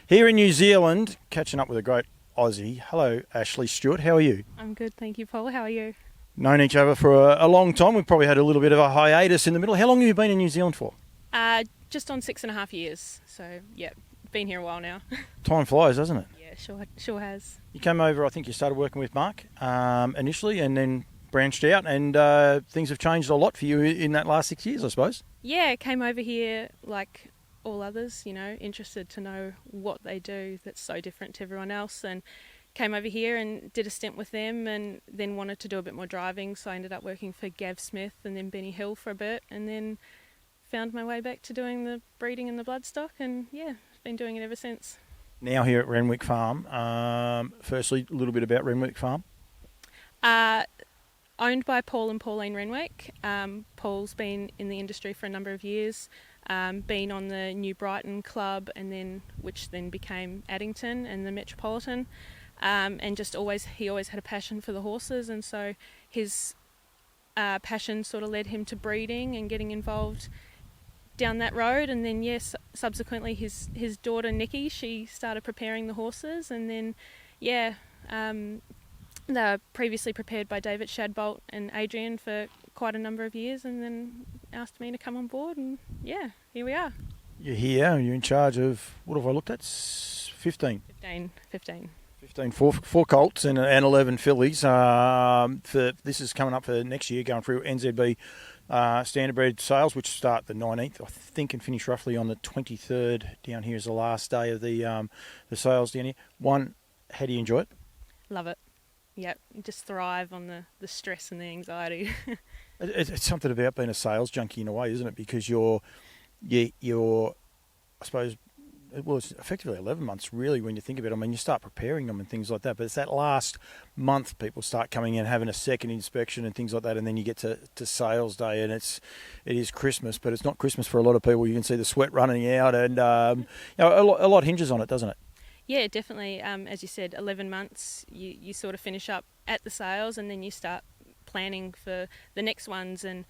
Here in New Zealand, catching up with a great Aussie. Hello, Ashleigh Stewart. How are you? I'm good, thank you, Paul. How are you? Known each other for a long time. We've probably had a little bit of a hiatus in the middle. How long have you been in New Zealand for? Just on 6.5 years. So, yeah, been here a while now. Time flies, doesn't it? Yeah, sure has. You came over, I think you started working with Mark initially and then branched out, and things have changed a lot for you in that last 6 years, I suppose. Yeah, came over here like all others, interested to know what they do that's so different to everyone else, and came over here and did a stint with them, and then wanted to do a bit more driving, so I ended up working for Gav Smith and then Benny Hill for a bit, and then found my way back to doing the breeding and the bloodstock, and yeah, been doing it ever since. Now here at Renwick Farm, firstly, a little bit about Renwick Farm. Owned by Paul and Pauline Renwick. Paul's been in the industry for a number of years, been on the New Brighton Club, and then which then became Addington and the Metropolitan, and he always had a passion for the horses, and so his passion sort of led him to breeding and getting involved down that road. And then yes, subsequently his daughter Nikki, she started preparing the horses, and then they were previously prepared by David Shadbolt and Adrian for quite a number of years, and then asked me to come on board, and yeah, here we are. You're here, you're in charge of, what have I looked at? 15. 15, four colts and 11 fillies. This is coming up for next year, going through NZB Standardbred sales, which start the 19th, I think, and finish roughly on the 23rd. Down here is the last day of the sales down here. One, how do you enjoy it? Love it. Yep, just thrive on the stress and the anxiety. It's something about being a sales junkie in a way, isn't it? Because you're, I suppose, well, it's effectively 11 months really when you think about it. I mean, you start preparing them and things like that, but it's that last month people start coming in, having a second inspection and things like that, and then you get to sales day, and it is Christmas, but it's not Christmas for a lot of people. You can see the sweat running out, and a lot hinges on it, doesn't it? Yeah, definitely. As you said, 11 months, you sort of finish up at the sales, and then you start planning for the next ones. And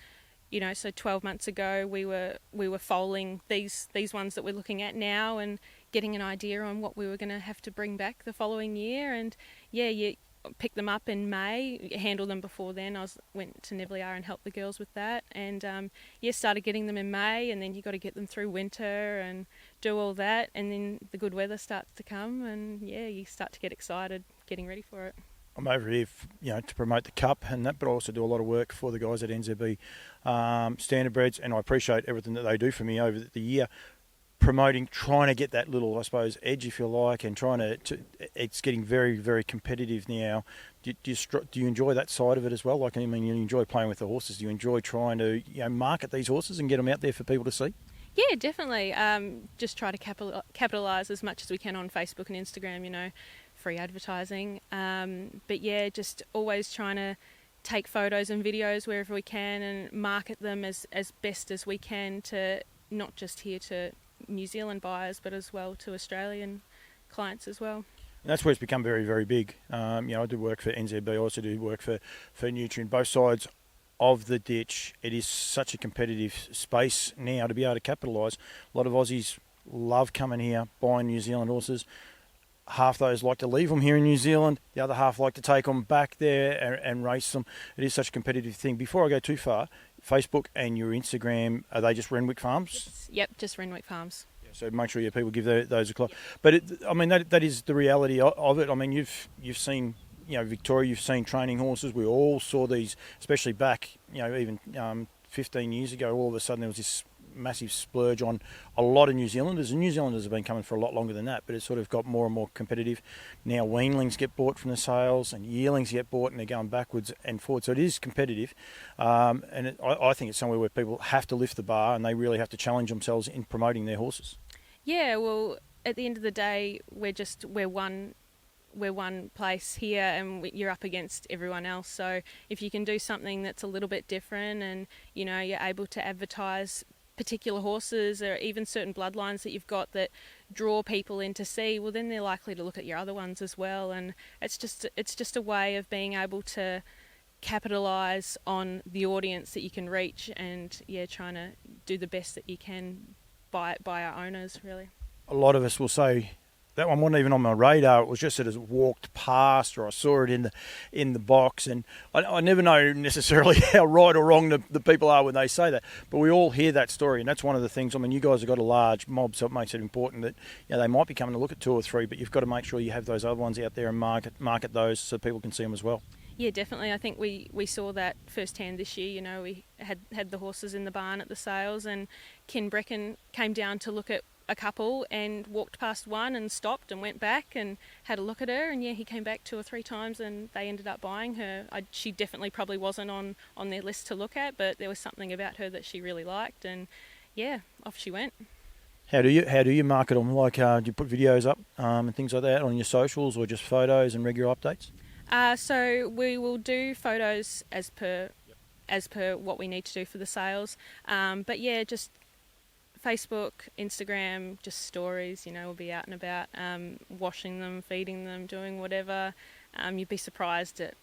so 12 months ago we were foaling these ones that we're looking at now, and getting an idea on what we were going to have to bring back the following year. And yeah, you pick them up in May, handle them before then. Went to Nebeliar and helped the girls with that, and started getting them in May, and then you got to get them through winter and do all that, and then the good weather starts to come, and yeah, you start to get excited getting ready for it. I'm over here, to promote the Cup and that, but I also do a lot of work for the guys at NZB Standardbreds, and I appreciate everything that they do for me over the year, promoting, trying to get that little, I suppose, edge, if you like, and trying to it's getting very, very competitive now. Do you enjoy that side of it as well? Like, I mean, you enjoy playing with the horses. Do you enjoy trying to market these horses and get them out there for people to see? Yeah, definitely. Just try to capitalise as much as we can on Facebook and Instagram, free advertising. But yeah, just always trying to take photos and videos wherever we can and market them as best as we can, to not just here to New Zealand buyers, but as well to Australian clients as well. And that's where it's become very, very big. I do work for NZB, I also do work for Nutrient, both sides of the ditch. It is such a competitive space now to be able to capitalise. A lot of Aussies love coming here, buying New Zealand horses. Half those like to leave them here in New Zealand. The other half like to take them back there and race them. It is such a competitive thing. Before I go too far, Facebook and your Instagram, are they just Renwick Farms? Yep, just Renwick Farms. Yeah, so make sure your people give those a call. But that is the reality of it. I mean, you've seen, Victoria, you've seen training horses. We all saw these, especially back, even 15 years ago. All of a sudden there was this massive splurge on a lot of New Zealanders, and New Zealanders have been coming for a lot longer than that, but it's sort of got more and more competitive. Now weanlings get bought from the sales, and yearlings get bought, and they're going backwards and forwards, so it is competitive, and I think it's somewhere where people have to lift the bar, and they really have to challenge themselves in promoting their horses. Yeah, well, at the end of the day, we're one place here, and you're up against everyone else. So if you can do something that's a little bit different, and you're able to advertise particular horses or even certain bloodlines that you've got that draw people in to see, well, then they're likely to look at your other ones as well. And it's just a way of being able to capitalise on the audience that you can reach, and trying to do the best that you can by our owners, really. A lot of us will say That one wasn't even on my radar. It was just that it walked past, or I saw it in the box. And I never know necessarily how right or wrong the people are when they say that. But we all hear that story, and that's one of the things. I mean, you guys have got a large mob, so it makes it important that they might be coming to look at 2 or 3, but you've got to make sure you have those other ones out there and market those so people can see them as well. Yeah, definitely. I think we saw that firsthand this year. We had the horses in the barn at the sales, and Ken Brecken came down to look at a couple and walked past one and stopped and went back and had a look at her, and he came back 2 or 3 times and they ended up buying her. She definitely probably wasn't on their list to look at, but there was something about her that she really liked, and off she went. How do you market them? Like, do you put videos up and things like that on your socials, or just photos and regular updates? So we will do photos as per what we need to do for the sales, but just Facebook, Instagram, just stories, we'll be out and about, washing them, feeding them, doing whatever. You'd be surprised at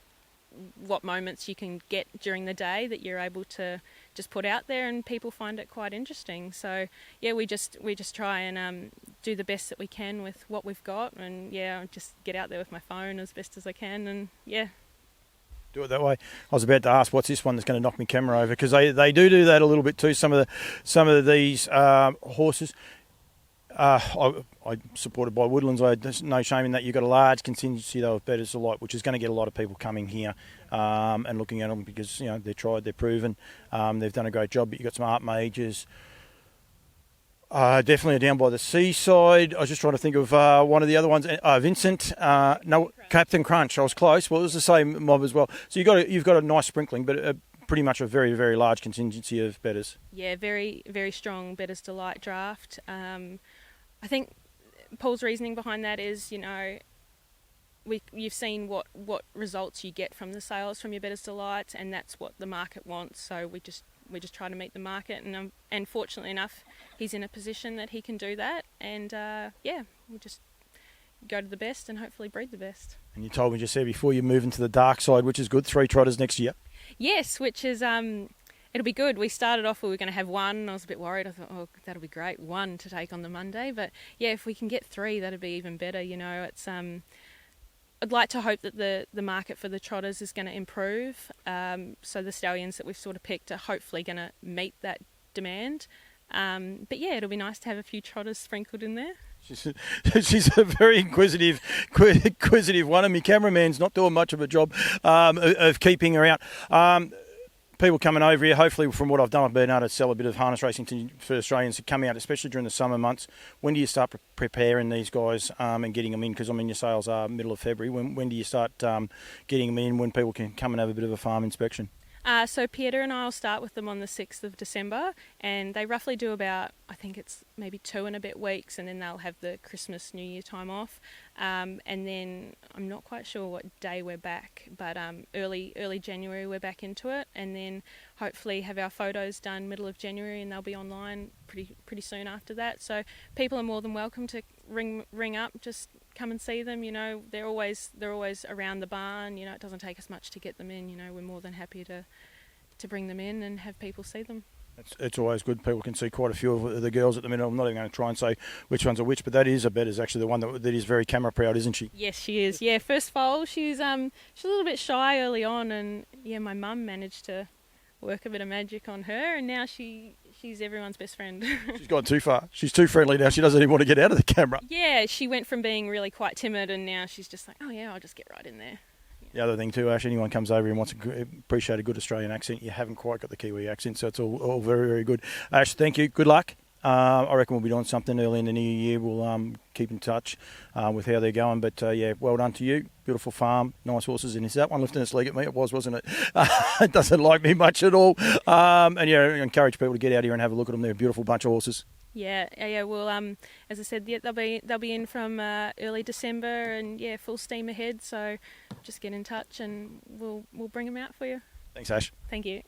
what moments you can get during the day that you're able to just put out there, and people find it quite interesting. So we just try and do the best that we can with what we've got, and just get out there with my phone as best as I can, and do it that way. I was about to ask, what's this one that's going to knock my camera over? Because they do that a little bit too. Some of these horses. I'm supported by Woodlands. There's no shame in that. You've got a large contingency though of Betters Delight, which is going to get a lot of people coming here and looking at them because they're tried, they're proven, they've done a great job. But you've got some art majors. Definitely down by the seaside. I was just trying to think of one of the other ones. Vincent, Captain Crunch. I was close. Well, it was the same mob as well. So you've got a nice sprinkling, but pretty much a very, very large contingency of betters. Yeah, very, very strong Betters Delight draft. I think Paul's reasoning behind that is, you've seen what results you get from the sales from your Betters Delight, and that's what the market wants. So we just try to meet the market, and fortunately enough, he's in a position that he can do that. And we'll just go to the best and hopefully breed the best. And you told me just there before you move into the dark side, which is good. 3 trotters next year. Yes, which is it'll be good. We started off, we were going to have 1, and I was a bit worried. I thought, that'll be great, 1 to take on the Monday. But if we can get 3, that'd be even better. It's I'd like to hope that the market for the trotters is going to improve. So the stallions that we've sort of picked are hopefully going to meet that demand. But it'll be nice to have a few trotters sprinkled in there. She's a very inquisitive one, and my cameraman's not doing much of a job of keeping her out. People coming over here, hopefully from what I've done, I've been able to sell a bit of harness racing for Australians to come out, especially during the summer months. When do you start preparing these guys and getting them in? Because, your sales are middle of February. When do you start getting them in, when people can come and have a bit of a farm inspection? So Peter and I will start with them on the 6th of December, and they roughly do about, I think it's maybe 2 and a bit weeks, and then they'll have the Christmas, New Year time off. And then I'm not quite sure what day we're back, but early January we're back into it, and then hopefully have our photos done middle of January, and they'll be online pretty soon after that. So people are more than welcome to ring up, just come and see them. They're always around the barn. It doesn't take us much to get them in. We're more than happy to bring them in and have people see them. It's always good. People can see quite a few of the girls at the minute. I'm not even going to try and say which ones are which, but that is a bet is actually the one that is very camera proud, isn't she? Yes, she is. Yeah, first foal. She's a little bit shy early on, and my mum managed to work a bit of magic on her, and now she's everyone's best friend. She's gone too far. She's too friendly now. She doesn't even want to get out of the camera. Yeah, she went from being really quite timid, and now she's just like, I'll just get right in there. The other thing too, Ash, anyone comes over and wants to appreciate a good Australian accent, you haven't quite got the Kiwi accent, so it's all very, very good. Ash, thank you. Good luck. I reckon we'll be doing something early in the new year. We'll keep in touch with how they're going. But, well done to you. Beautiful farm, nice horses. And is that one lifting its leg at me? It was, wasn't it? It doesn't like me much at all. I encourage people to get out here and have a look at them. They're a beautiful bunch of horses. Yeah. Well, as I said, they'll be in from early December, and full steam ahead. So just get in touch, and we'll bring them out for you. Thanks, Ash. Thank you.